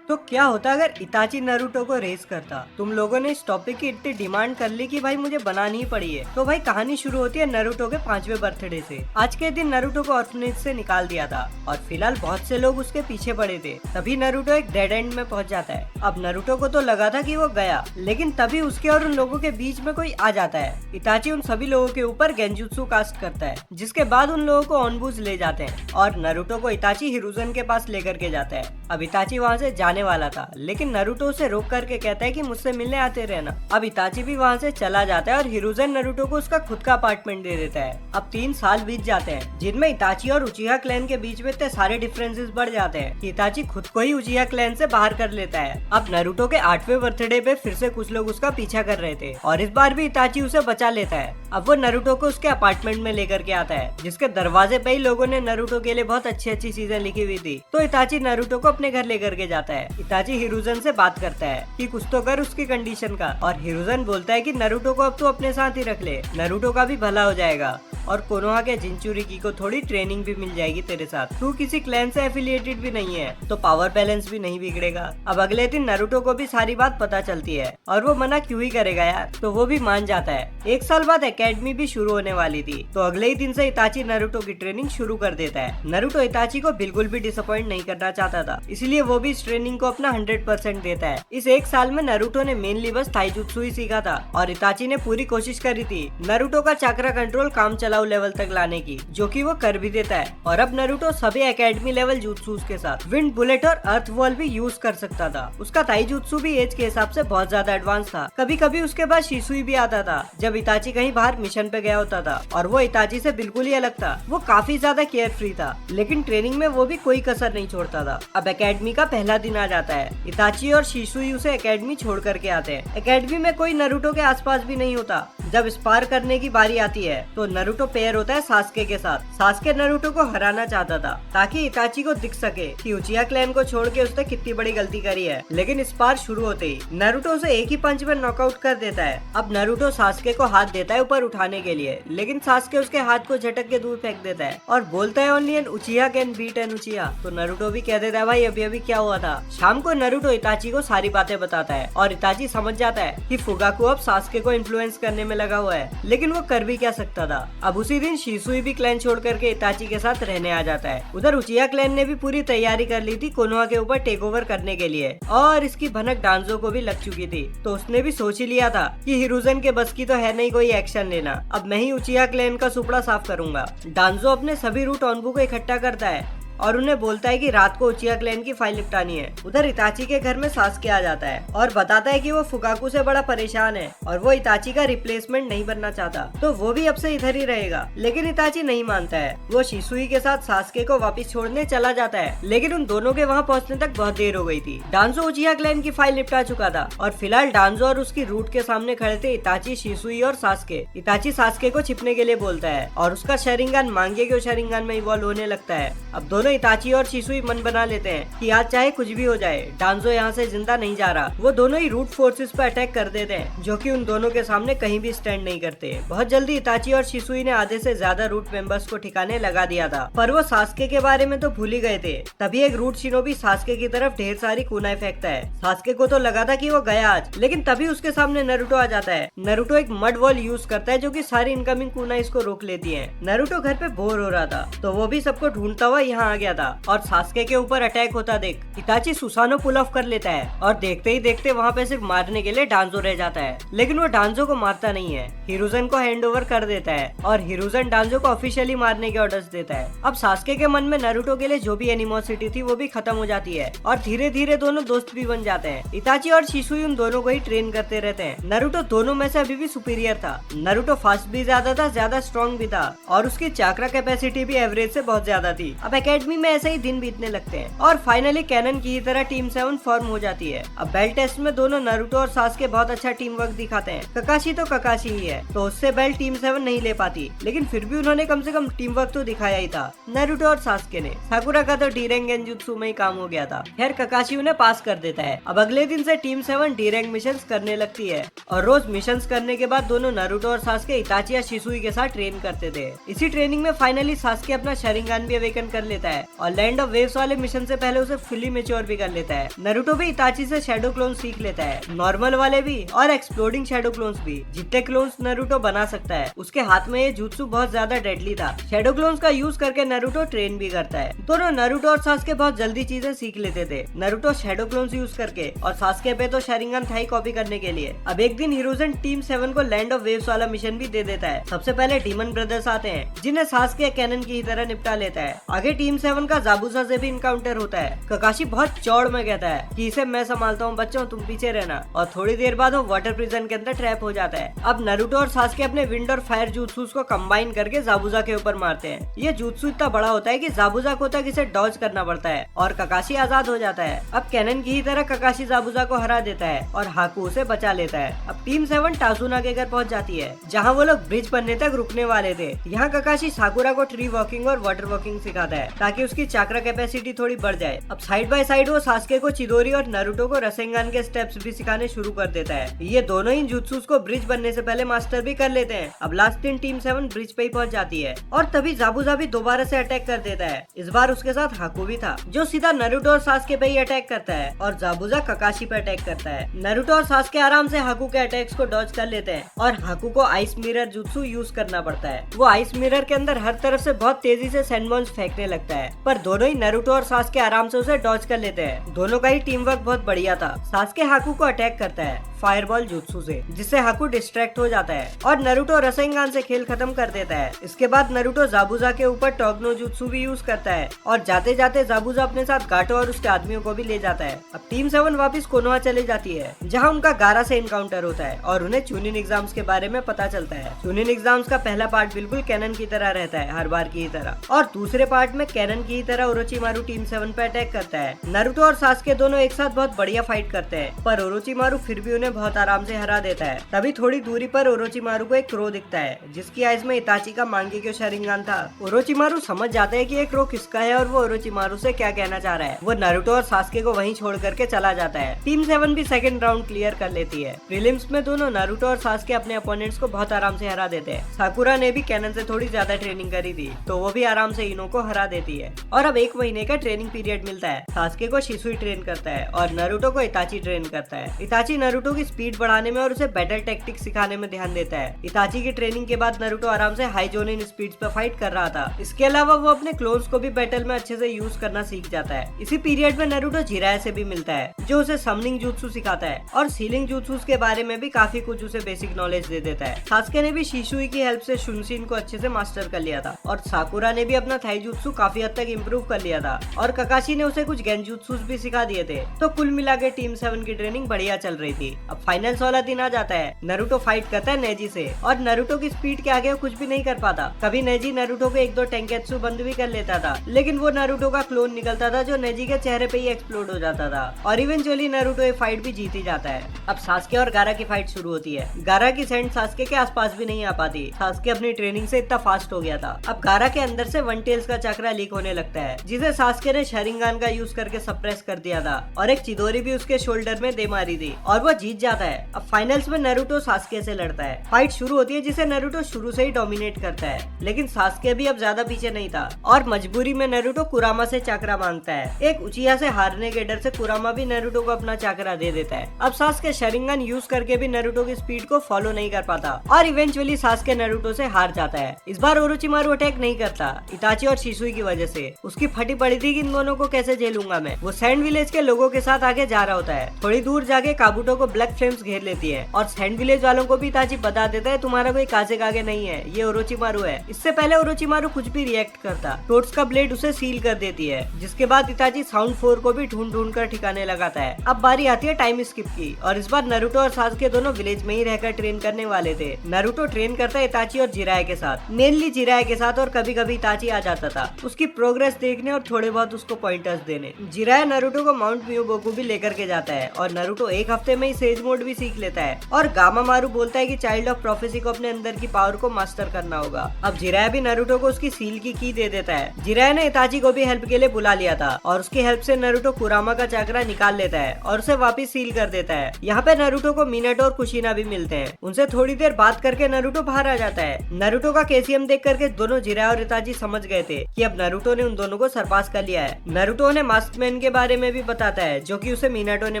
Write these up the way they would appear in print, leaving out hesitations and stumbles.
तो क्या होता अगर इताची नारुतो को रेस करता। तुम लोगों ने इस टॉपिक की इतनी डिमांड कर ली कि भाई मुझे बनानी ही पड़ी है। तो भाई कहानी शुरू होती है नारुतो के 5वें बर्थडे से। आज के दिन नारुतो को ऑर्फनेज से निकाल दिया था और फिलहाल बहुत से लोग उसके पीछे पड़े थे। तभी नारुतो एक डेड एंड में पहुंच जाता है। अब नारुतो को तो लगा था कि वो गया, लेकिन तभी उसके और उन लोगों के बीच में कोई आ जाता है। इताची उन सभी लोगों के ऊपर गेंजुत्सु कास्ट करता है, जिसके बाद उन लोगों को ऑनबूज ले जाते हैं और नारुतो को इताची हिरुजन के पास लेकर के जाता है। अब इताची वहाँ से जाने वाला था, लेकिन नारुतो उसे रोक करके कहता है कि मुझसे मिलने आते रहना। अब इताची भी वहाँ से चला जाता है और हिरुजन नारुतो को उसका खुद का अपार्टमेंट दे देता है। अब 3 साल बीत जाते हैं, जिनमें इताची और उचिहा क्लैन के बीच में इतने सारे डिफरेंसेस बढ़ जाते हैं कि इताची खुद को ही उचिहा क्लैन से बाहर कर लेता है। अब नारुतो के 8वें बर्थडे पे फिर से कुछ लोग उसका पीछा कर रहे थे और इस बार भी इताची उसे बचा लेता है। अब वो नारुतो को उसके अपार्टमेंट में लेकर के आता है, जिसके दरवाजे पे ही लोगों ने नारुतो के लिए बहुत अच्छी अच्छी चीजें लिखी हुई थी। तो इताची नारुतो को अपने घर लेकर के जाता है। इताची हिरुजन से बात करता है कि कुछ तो कर उसकी कंडीशन का, और हिरुजन बोलता है कि नारुतो को अब तू अपने साथ ही रख ले, नारुतो का भी भला हो जाएगा और कोनोहा के जिंचुरिकी को थोड़ी ट्रेनिंग भी मिल जाएगी तेरे साथ। तू किसी क्लैन से एफिलिएटेड भी नहीं है, तो पावर बैलेंस भी नहीं बिगड़ेगा। अब अगले दिन नारुतो को भी सारी बात पता चलती है और वो मना क्यों ही करेगा यार, तो वो भी मान जाता है। 1 साल बाद एकेडमी भी शुरू होने वाली थी, तो अगले ही दिन से इताची नारुतो की ट्रेनिंग शुरू कर देता है। नारुतो इताची को बिल्कुल भी डिसअपॉइंट नहीं करना चाहता था, इसलिए वो भी इस ट्रेनिंग को अपना 100% देता है। इस 1 साल में नारुतो ने मेनली बस ताइजुत्सु ही सीखा था और इताची ने पूरी कोशिश करी थी नारुतो का चाक्रा कंट्रोल काम चलाऊ लेवल तक लाने की, जो कि वो कर भी देता है। और अब नारुतो सभी एकेडमी लेवल जुत्सुस के साथ विंड बुलेट और अर्थ वॉल भी यूज कर सकता था। उसका ताइजुत्सु भी एज के हिसाब से बहुत ज्यादा एडवांस था। कभी कभी उसके बाद शिसुई भी आता था जब इताची कहीं बाहर मिशन पे गया होता था, और वो इताची से बिल्कुल ही अलग था। वो काफी ज्यादा केयर फ्री था, लेकिन ट्रेनिंग में वो भी कोई कसर नहीं छोड़ता था। अब एकेडमी का पहला दिन आ जाता है। इताची और शिसुई उसे एकेडमी छोड़ करके आते हैं। एकेडमी में कोई नारुतो के आसपास भी नहीं होता। जब स्पार करने की बारी आती है तो नारुतो पेयर होता है सास्के के साथ। सास्के नारुतो को हराना चाहता था ताकि इताची को दिख सके कि उचिहा क्लैन को छोड़ के उसने कितनी बड़ी गलती करी है, लेकिन स्पार शुरू होते ही नारुतो उसे एक ही पंच में नॉकआउट कर देता है। अब नारुतो सास्के को हाथ देता है ऊपर उठाने के लिए, लेकिन सास्के उसके हाथ को झटक के दूर फेंक देता है और बोलता है only an Uchiha can beat an Uchiha. तो नारुतो भी कह देता है भाई अभी अभी क्या हुआ था। शाम को नारुतो इताची को सारी बातें बताता है और इताची समझ जाता है कि फुगाकू अब सास्के को इन्फ्लुएंस करने में लगा हुआ है, लेकिन वो कर भी क्या सकता था। अब उसी दिन शिसुई भी क्लैन छोड़ करके इताची के साथ रहने आ जाता है। उधर उचिहा क्लैन ने भी पूरी तैयारी कर ली थी कोनोहा के ऊपर टेक ओवर करने के लिए, और इसकी भनक डांजो को भी लग चुकी थी। तो उसने भी सोच ही लिया था कि हिरुजन के बस की तो है नहीं कोई एक्शन लेना, अब मैं ही उचिहा क्लैन का सुपड़ा साफ करूंगा। डांजो अपने सभी रूट ऑनबू को इकट्ठा करता है और उन्हें बोलता है कि रात को उचिहा क्लैन की फाइल निपटानी है। उधर इताची के घर में सास्के आ जाता है और बताता है कि वो फुगाकू से बड़ा परेशान है और वो इताची का रिप्लेसमेंट नहीं बनना चाहता, तो वो भी अब से इधर ही रहेगा। लेकिन इताची नहीं मानता है। वो शिसुई के साथ सास्के को वापस छोड़ने चला जाता है, लेकिन उन दोनों के वहाँ पहुँचने तक बहुत देर हो गई थी। डांजो उचिहा क्लैन की फाइल निपटा चुका था और फिलहाल डांजो और उसकी रूट के सामने खड़े थे इताची, शिसुई और सास्के। इताची सास्के को छिपने के लिए बोलता है और उसका शरिंगान मांगे के शरिंगान में इवॉल्व होने लगता है। अब दोनों इताची और शिसुई मन बना लेते हैं कि आज चाहे कुछ भी हो जाए डांजो यहाँ से जिंदा नहीं जा रहा। वो दोनों ही रूट फोर्सेस पर अटैक कर देते हैं, जो कि उन दोनों के सामने कहीं भी स्टैंड नहीं करते। बहुत जल्दी इताची और शिसुई ने आधे से ज्यादा रूट मेंबर्स को ठिकाने लगा दिया था, पर वो सास्के के बारे में तो भूल ही गए थे। तभी एक रूट शिनोबी सास्के की तरफ ढेर सारी कुनाएं फेंकता है। सास्के को तो लगा था कि वो गया आज, लेकिन तभी उसके सामने नारुतो आ जाता है। नारुतो एक मड वॉल यूज करता है, जो कि सारी इनकमिंग कुनाएं इसको रोक लेती है। नारुतो घर पे बोर हो रहा था, तो वो भी सबको ढूंढता हुआ यहाँ आ गया था और सास्के के ऊपर अटैक होता देख इताची सुसानो पुल ऑफ कर लेता है और देखते ही देखते वहाँ पे सिर्फ मारने के लिए डांजो रह जाता है। लेकिन वो डांजो को मारता नहीं है, हिरुजन को हैंड ओवर कर देता है और हिरुजन डांजो को ऑफिशियली मारने के ऑर्डर्स देता है। अब सास्के के मन में नारुतो के लिए जो भी एनिमोसिटी थी वो भी खत्म हो जाती है और धीरे धीरे दोनों दोस्त भी बन जाते हैं। इताची और शिसुई उन दोनों को ही ट्रेन करते रहते हैं। नारुतो दोनों में से अभी भी सुपीरियर था। नारुतो फास्ट भी ज्यादा था, ज्यादा स्ट्रॉन्ग भी था और उसकी चाक्रा कैपेसिटी भी एवरेज से बहुत ज्यादा थी। अब एकेडमी में ऐसे ही दिन बीतने लगते हैं और फाइनली कैनन की ही तरह टीम 7 फॉर्म हो जाती है। अब बेल्ट टेस्ट में दोनों नारुतो और सास्के बहुत अच्छा टीम वर्क दिखाते हैं। ककाशी तो ककाशी ही है, तो उससे बेल्ट टीम 7 नहीं ले पाती, लेकिन फिर भी उन्होंने कम से कम टीम वर्क तो दिखाया ही था। नारुतो और सास्के ने साकुरा का तो डीरेंग गेंजुत्सु में ही काम हो गया था। खैर ककाशी उन्हें पास कर देता है। अब अगले दिन से टीम 7 डीरेंग मिशंस करने लगती है और रोज मिशंस करने के बाद दोनों नारुतो और सास्के इताची या शिसुई के साथ ट्रेन करते थे। इसी ट्रेनिंग में फाइनली सास्के अपना शरिंगान भी अवेकन कर लेता है और लैंड ऑफ वेव्स वाले मिशन से पहले उसे फुली मैच्योर भी कर लेता है। नारुतो भी इताची से शैडो क्लोन सीख लेता है, नॉर्मल वाले भी और एक्सप्लोडिंग शैडो क्लोन्स भी। जितने क्लोन्स नारुतो बना सकता है। उसके हाथ में ये जुत्सु बहुत ज्यादा डेडली था। शैडो क्लोन्स का यूज करके नारुतो ट्रेन भी करता है। दोनों नारुतो और सास्के बहुत जल्दी चीजें सीख लेते थे, नारुतो शैडो क्लोन्स यूज करके और सास्के पे तो शरिंगन था ही कॉपी करने के लिए। अब एक दिन हिरोजन टीम 7 को लैंड ऑफ वेव्स वाला मिशन भी दे देता है। सबसे पहले डीमन ब्रदर्स आते हैं, जिन्हें सास्के कैनन की तरह निपटा लेता है। आगे टीम 7 का जाबुजा से भी इनकाउंटर होता है। ककाशी बहुत चौड़ में कहता है कि इसे मैं संभालता हूँ बच्चों, तुम पीछे रहना, और थोड़ी देर बाद वो वाटर प्रिजन के अंदर ट्रैप हो जाता है। अब नारुतो और सास्के अपने विंड और फायर jutsus को कंबाइन करके जाबुजा के ऊपर मारते हैं। ये jutsu इतना बड़ा होता है कि जाबुजा को तक इसे डॉज करना पड़ता है और ककाशी आजाद हो जाता है। अब कैनन की ही तरह ककाशी जाबुजा को हरा देता है और हाकू उसे बचा लेता है। अब टीम 7 टासुना के घर पहुंच जाती है, जहां वो लोग ब्रिज बनने तक रुकने वाले थे। यहाँ ककाशी साकुरा को ट्री वॉकिंग और वाटर वॉकिंग सिखाता है ताकि उसकी चाक्रा कैपेसिटी थोड़ी बढ़ जाए। अब साइड बाय साइड वो सास्के को चिदोरी और नारुतो को रसेंगान के स्टेप्स भी सिखाने शुरू कर देता है। ये दोनों ही jutsus को ब्रिज बनने से पहले मास्टर भी कर लेते हैं। अब लास्ट दिन टीम 7 ब्रिज पे ही पहुंच जाती है और तभी जाबुजा भी दोबारा से अटैक कर देता है। इस बार उसके साथ हाकू भी था, जो सीधा नारुतो और सास्के पे ही अटैक करता है और जाबुजा ककाशी पे अटैक करता है। नारुतो और सास्के आराम से हाकू के अटैक्स को डॉज कर लेते हैं और हाकू को आइस मिरर जुत्सु यूज करना पड़ता है। वो आइस मिरर के अंदर हर तरफ से बहुत तेजी से सैंडबॉन्स फेंकने लगता है, पर दोनों ही नारुतो और सास्के आराम से उसे डॉज कर लेते हैं। दोनों का ही टीम वर्क बहुत बढ़िया था। सास्के हाकू को अटैक करता है फायरबॉल जुत्सु से, जिससे हाकू डिस्ट्रैक्ट हो जाता है और नारुतो रसेंगान से खेल खत्म कर देता है। इसके बाद नारुतो जाबुजा के ऊपर टोग्नो जुत्सु भी यूज करता है और जाते जाते जाबुजा अपने साथ गाटो और उसके आदमियों को भी ले जाता है। अब टीम 7 वापस कोनोहा चली जाती है, जहां उनका गारा से इनकाउंटर होता है और उन्हें चुनिन एग्जाम्स के बारे में पता चलता है। चुनिन एग्जाम्स का पहला पार्ट बिल्कुल कैनन की तरह रहता है, हर बार की तरह, और दूसरे पार्ट में कैनन की तरह ओरोचिमारू टीम 7 पे अटैक करता है। नारुतो और सास्के दोनों एक साथ बहुत बढ़िया फाइट करते हैं, पर ओरोचिमारू फिर भी उन्हें बहुत आराम से हरा देता है। तभी थोड़ी दूरी पर ओरोचिमारू को एक क्रो दिखता है, जिसकी आइज में इताची का मांगेक्यो शरिंगान था। ओरोचिमारू समझ जाते हैं कि ये क्रो किसका है और वो ओरोचिमारू से क्या कहना चाह रहा है। वो नारुतो और सास्के को वहीं छोड़ करके चला जाता है। टीम 7 भी सेकंड राउंड क्लियर कर लेती है। प्रीलिम्स में दोनों नारुतो और सास्के अपने अपोनेंट्स को बहुत आराम से हरा देते हैं। साकुरा ने भी कैनन से थोड़ी ज्यादा ट्रेनिंग करी थी, तो वो भी आराम से इनो को हरा देती है। और अब 1 महीने का ट्रेनिंग पीरियड मिलता है। सास्के को शिसुई ट्रेन करता है और नारुतो को इताची ट्रेन करता है। इताची नारुतो की स्पीड बढ़ाने में और उसे बैटल टेक्टिक सिखाने में ध्यान देता है। इताची की ट्रेनिंग के बाद नारुतो आराम से हाई जोनिन स्पीड्स पे फाइट कर रहा था। इसके अलावा वो अपने क्लोन्स को भी बैटल में अच्छे से यूज करना सीख जाता है। इसी पीरियड में नारुतो जिराया से भी मिलता है, जो उसे समनिंग जुत्सु सिखाता है और सीलिंग जुत्सुस के बारे में भी काफी कुछ उसे बेसिक नॉलेज दे देता है। सास्के ने भी शिशुई की हेल्प से शुनशिन को अच्छे से मास्टर कर लिया था और साकुरा ने भी अपना थाई जुत्सु काफी हद तक इम्प्रूव कर लिया था और ककाशी ने उसे कुछ गेंजुत्सुस भी सिखा दिए थे। तो कुल मिला के टीम 7 की ट्रेनिंग बढ़िया चल रही थी। अब फाइनल्स वाला दिन आ जाता है। नारुतो फाइट करता है नेजी से और नारुतो की स्पीड के आगे वो कुछ भी नहीं कर पाता। कभी नेजी नारुतो को 1-2 टेंकेत्सु बंद भी कर लेता था, लेकिन वो नारुतो का क्लोन निकलता था जो नेजी के चेहरे पे ही एक्सप्लोड हो जाता था और इवेंचुअली नारुतो ये फाइट भी जीत ही जाता है। अब सास्के और गारा की फाइट शुरू होती है। गारा की सेंड सास्के के आसपास भी नहीं आ पाती। सास्के अपनी ट्रेनिंग से इतना फास्ट हो गया था। अब गारा के अंदर से वन टेल्स का चक्रा लीक होने लगता है, जिसे सास्के ने शरिंगान का यूज करके सप्रेस कर दिया था और एक चिदोरी भी उसके शोल्डर में दे मारी थी और वो जीत जाता है। अब फाइनल्स में नारुतो सास्के से लड़ता है। फाइट शुरू होती है जिसे नारुतो शुरू से ही डोमिनेट करता है, लेकिन सास्के भी अब ज्यादा पीछे नहीं था और मजबूरी में नारुतो कुरामा से चक्रा मांगता है। एक उचिया से हारने के डर से कुरामा भी नारुतो को अपना चक्रा दे देता है। अब सास्के शरिंगन यूज करके भी नारुतो की स्पीड को फॉलो नहीं कर पाता और इवेंचुअली सास्के नारुतो से हार जाता है। इस बार ओरोचिमारू अटैक नहीं करता, इताची और शिसुई की वजह से। उसकी फटी पड़ी थी कि इन दोनों को कैसे झेलूंगा मैं। वो सैंड विलेज के लोगों के साथ आगे जा रहा होता है। थोड़ी दूर जाके काबुटो को ब्लैक फ्लेम्स घेर लेती है और सैंड विलेज वालों को भी इताची बता देता है तुम्हारा कोई काजे नहीं है, ये ओरोचिमारू है। इससे पहले ओरोचिमारू कुछ भी रिएक्ट करता, टोट्स का ब्लेड उसे सील कर देती है, जिसके बाद इताची साउंड 4 को भी ढूंढ ढूंढ कर ठिकाने लगाता है। अब बारी आती है टाइम स्किप की और इस बार नारुतो और सास्के दोनों विलेज में ही रहकर ट्रेन करने वाले थे। नारुतो ट्रेन करता है इताची और जिराया के साथ, मेनली जिराया के साथ, और कभी कभी इताची आ जाता था उसकी प्रोग्रेस देखने और थोड़े बहुत उसको पॉइंटर्स देने। जिराया नारुतो को माउंट मियोबोकू भी लेकर के जाता है और नारुतो 1 हफ्ते में ही सेज मोड भी सीख लेता है और गामामारू बोलता है कि चाइल्ड ऑफ प्रोफेसी को अपने अंदर की पावर को मास्टर करना होगा। अब जिराया भी नारुतो को उसकी सील की दे देता है। जिराया ने इताची को भी हेल्प के लिए बुला लिया था और उसकी हेल्प से नारुतो कुरामा का चक्रा निकाल लेता है और उसे वापस सील कर देता है। यहाँ पे नारुतो को मिनाटो और कुशिना भी मिलते हैं। उनसे थोड़ी देर बात करके नारुतो बाहर आ जाता है। नारुतो का केसीएम देख करके दोनों जिराया और इताची समझ गए थे कि अब नारुतो नारुतो ने उन दोनों को सरपास कर लिया है। नारुतो उन्हें मास्कमैन के बारे में भी बताता है जो कि उसे मिनाटो ने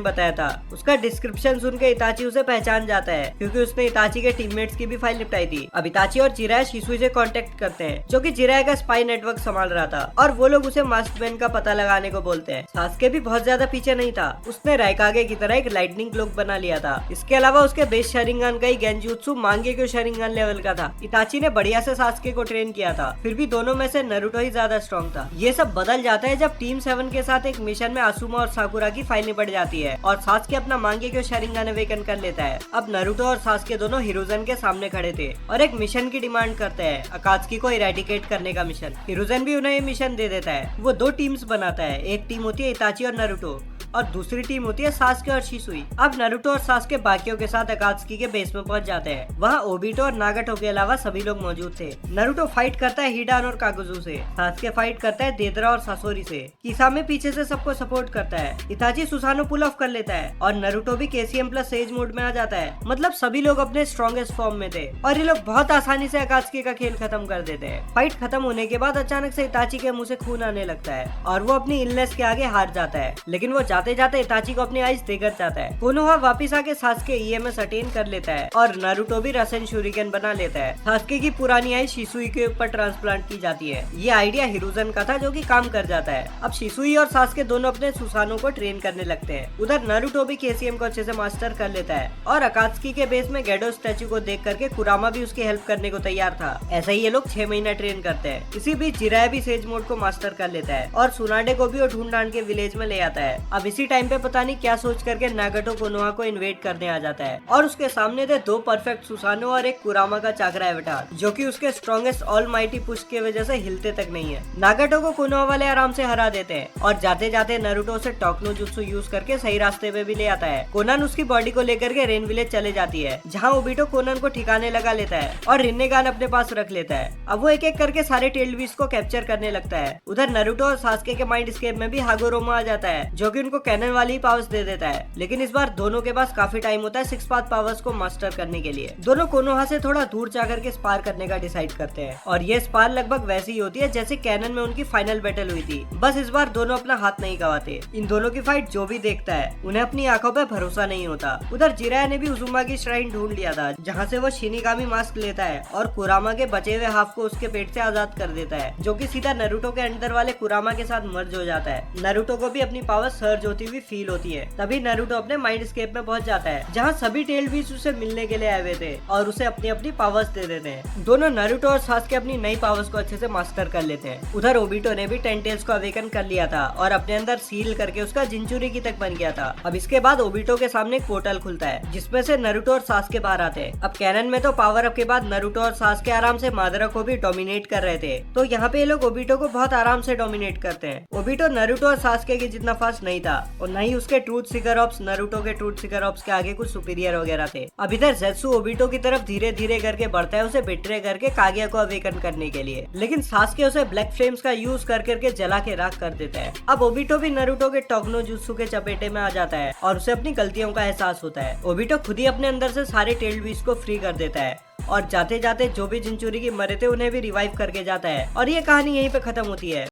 बताया था। उसका डिस्क्रिप्शन सुन के इताची उसे पहचान जाता है क्योंकि उसने इताची के टीममेट्स की भी फाइल निपटाई थी। अब इताची और जिराया शिसुई से कांटेक्ट करते हैं जो कि जिराया का स्पाई नेटवर्क संभाल रहा था और वो लोग उसे मास्कमैन का पता लगाने को बोलते हैं। सास्के भी बहुत ज्यादा पीछे नहीं था, उसने राइकागे की तरह एक लाइटनिंग क्लोक बना लिया था। इसके अलावा उसके बेस शरिंगन का ही गेंजुत्सु मांगेक्यो शरिंगन लेवल का था। इताची ने बढ़िया से सास्के को ट्रेन किया था, फिर भी दोनों में से नारुतो ही ज्यादा स्ट्रॉन्ग था। ये सब बदल जाता है जब टीम 7 के साथ एक मिशन में आसुमा और साकुरा की फाइल निपट जाती है और सास्के अपना मांगेक्यो शरिंगन अवेकन कर लेता है। अब नारुतो और सास्के दोनों हिरुज़न के सामने खड़े थे और एक मिशन की डिमांड करते हैं, अकात्सुकी को इरेडिकेट करने का मिशन। हिरुज़न भी उन्हें ये मिशन दे देता है। वो 2 टीम्स बनाता है, एक टीम होती है इताची और नारुतो और दूसरी टीम होती है सास्के और शिसुई। अब नारुतो और सास्के बाकियों के साथ अकात्सुकी के बेस में पहुंच जाते हैं। वहाँ ओबिटो और नागाटो के अलावा सभी लोग मौजूद थे। नारुतो फाइट करता है हिडान और कागुजू से, सास्के फाइट करता है देदरा और सासोरी से, किसामे पीछे से सबको सपोर्ट करता है, इताची सुसानो पुल ऑफ कर लेता है और नारुतो भी केसीएम प्लस सेज मोड में आ जाता है। मतलब सभी लोग अपने स्ट्रॉन्गेस्ट फॉर्म में थे और ये लोग बहुत आसानी से अकात्सुकी का खेल खत्म कर देते हैं। फाइट खत्म होने के बाद अचानक से इताची के मुंह से खून आने लगता है और वो अपनी इलनेस के आगे हार जाता है, लेकिन वो जाते जाते इताची को अपनी आइस देकर जाता है। कोनोहा वापिस आके सास्के ईएमएस अटेन कर लेता है और नारुतो भी रसेन शूरिकेन बना लेता है। सास्के की पुरानी आइस शिसुई के ऊपर ट्रांसप्लांट की जाती है। ये आइडिया हिरुज़न का था जो कि काम कर जाता है। अब शिसुई और सास्के दोनों अपने सुसानो को ट्रेन करने लगते हैं। उधर नारुतो भी केसीएम को अच्छे से मास्टर कर लेता है और अकात्सुकी के बेस में गेडो स्टैचू को देख करके कुरामा भी उसकी हेल्प करने को तैयार था। ऐसा ही ये लोग 6 महीना ट्रेन करते हैं। इसी बीच जिराया भी सेज मोड को मास्टर कर लेता है और सुनाडे को भी वो ढूंढ ढांड के विलेज में ले आता है। अब इसी टाइम पे पता नहीं क्या सोच करके नागाटो कोनोहा को इन्वेट करने आ जाता है और उसके सामने थे 2 परफेक्ट सुसानो और एक कुरामा का चाकरा एवटार जो कि उसके स्ट्रॉन्गेस्ट ऑल माइटी पुश की वजह से हिलते तक नहीं है। नागाटो को कोनोहा वाले आराम से हरा देते हैं और जाते जाते नारुतो से टोकनो जुत्सु यूज करके सही रास्ते पे भी ले आता है। कोनान उसकी बॉडी को लेकर के रेन विलेज चले जाती है जहाँ ओबिटो कोनान को ठिकाने लगा लेता है और रिन्नेगान अपने पास रख लेता है। अब वो एक एक करके सारे टेल्ड बीस्ट को कैप्चर करने लगता है। उधर नारुतो और सास्के के माइंड स्केप में भी हागोरोमा आ जाता है जो कि उनको कैनन वाली पावर्स दे देता है, लेकिन इस बार दोनों के पास काफी टाइम होता है 6 पाथ पावर्स को मास्टर करने के लिए। दोनों कोनोहा से थोड़ा दूर जाकर के स्पार करने का डिसाइड करते हैं और ये स्पार लगभग वैसी ही होती है जैसे कैनन में उनकी फाइनल बैटल हुई थी, बस इस बार दोनों अपना हाथ नहीं गवाते। इन दोनों की फाइट जो भी देखता है उन्हें अपनी आंखों पे भरोसा नहीं होता। उधर जिराया ने भी उजुमा की श्राइन ढूंढ लिया था जहाँ से वो शिनिगामी मास्क लेता है और कुरामा के बचे हुए हाफ को उसके पेट से आजाद कर देता है जो कि सीधा नारुतो के अंदर वाले कुरामा के साथ मर्ज हो जाता है। नारुतो को भी अपनी पावर सर्ज होती हुई फील होती है। तभी नारुतो अपने माइंड स्केप में पहुंच जाता है जहाँ सभी टेल्ड बीस्ट उसे मिलने के लिए आए हुए थे और उसे अपनी अपनी पावर्स दे देते हैं। दोनों नारुतो और सास्के अपनी नई पावर्स को अच्छे से मास्टर कर लेते हैं। उधर ओबिटो ने भी 10 टेल्स को अवेकन कर लिया था और अपने अंदर सील करके उसका जिंचुरी की तक बन गया था। अब इसके बाद ओबिटो के सामने एक पोर्टल खुलता है जिसमें से नारुतो और सास्के बाहर आते हैं। अब कैनन में तो पावर अप के बाद नारुतो और सास्के आराम से मादरा को भी डोमिनेट कर रहे थे, तो यहाँ पे ये लोग ओबिटो को बहुत आराम से डोमिनेट करते हैं। ओबिटो नारुतो और सास्के के जितना फास्ट नहीं था और न ही उसके ट्रूथ सीकर ऑप्स नारुतो के ट्रूथ सीकर ऑप्स के आगे कुछ सुपीरियर वगैरह थे। अब इधर ज़ेत्सु ओबिटो की तरफ धीरे धीरे करके बढ़ता है उसे बिट्रे करके कागिया को अवेकन करने के लिए, लेकिन सास्के उसे ब्लैक फ्लेम्स का यूज कर करके जला के राख कर देता है। अब ओबिटो भी नारुतो के टोकनो जुत्सु के चपेटे में आ जाता है और उसे अपनी गलतियों का एहसास होता है। ओबिटो खुद ही अपने अंदर से सारे टेल्ड बीस्ट को फ्री कर देता है और जाते जाते जो भी जिंचुरी की मरे थे उन्हें भी रिवाइव करके जाता है और ये कहानी यहीं पे खत्म होती है।